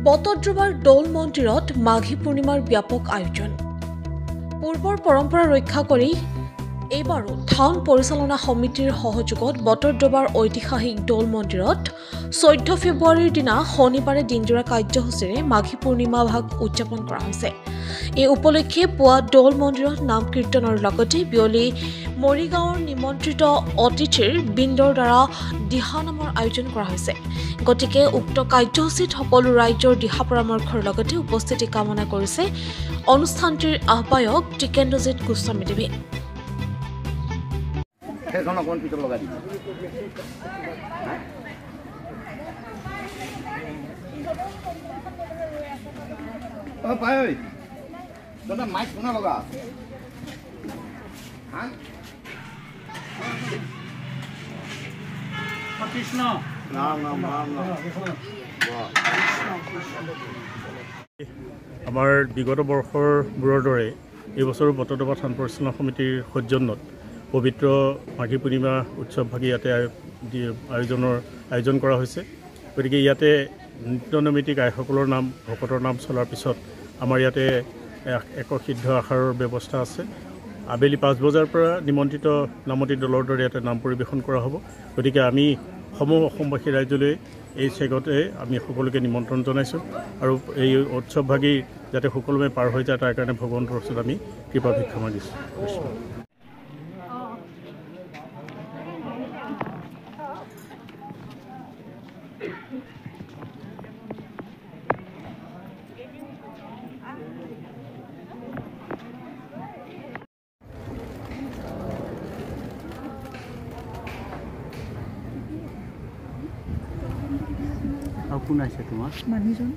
বটদ্ৰৱাৰ দৌল মন্দিৰত মাঘী পূৰ্ণিমাৰ ব্যাপক আয়োজন। পূৰ্বৰ পৰম্পৰা ৰক্ষা কৰি এইবাৰো টাউন পৰিচালনা সমিতিৰ সহযোগত বটদ্ৰৱাৰ ঐতিহাসিক দৌল মন্দিৰত 14 ফেব্ৰুৱাৰীৰ দিনা শনিবাৰে দিনজোৰা কাৰ্যসূচীৰে মাঘী পূৰ্ণিমা ভাগ উদযাপন কৰা হৈছে। এই উপলক্ষে পুৱা দৌল মন্দিৰত নাম কীৰ্তনৰ লগতে বিয়লি মৰিগাঁৱৰ নিমন্ত্ৰিত অতিথিৰ বৃন্দৰ দ্বাৰা দিহানামৰ আয়োজন কৰা হৈছে। গতিকে উক্ত কাৰ্যসূচীত সকলো ৰাইজৰ দিহা পৰামৰ্শৰ লগতে উপস্থিতি কামনা কৰিছে অনুষ্ঠানটিৰ আহ্বায়ক টিকেন্দ্ৰজিৎ গোস্বামীদেৱে। আমাৰ বিগত বৰ্ষবোৰৰ দৰে এই বছৰো বটদ্ৰৱাৰ টাউন পৰিচালনা সমিতিৰ সৌজন্যত পবিত্ৰ মাঘী পূৰ্ণিমা উৎসৱভাগী ইয়াতে আয়োজন কৰা হৈছে। গতিকে ইয়াতে নৃত্য নৈমিত্তিক আইসকলৰ নাম ভকতৰ নাম চলাৰ পিছত আমাৰ ইয়াতে একসিদ্ধ আহাৰৰ ব্যৱস্থা আছে। আবেলি 5 বজাৰ পৰা নিমন্ত্ৰিত নামতি দলৰ দৰে ইয়াতে নাম পৰিৱেশন কৰা হ'ব। গতিকে আমি সমূহ অসমবাসী ৰাইজলৈ এই চেগতে আমি সকলোকে নিমন্ত্ৰণ জনাইছোঁ আৰু এই উৎসৱভাগী যাতে সকলোৱে পাৰ হৈ যায় তাৰ কাৰণে ভগৱন্তৰ ওচৰত আমি কৃপা ভিক্ষা মাগিছোঁ। কোন আছে তোমাৰ মানুহজন?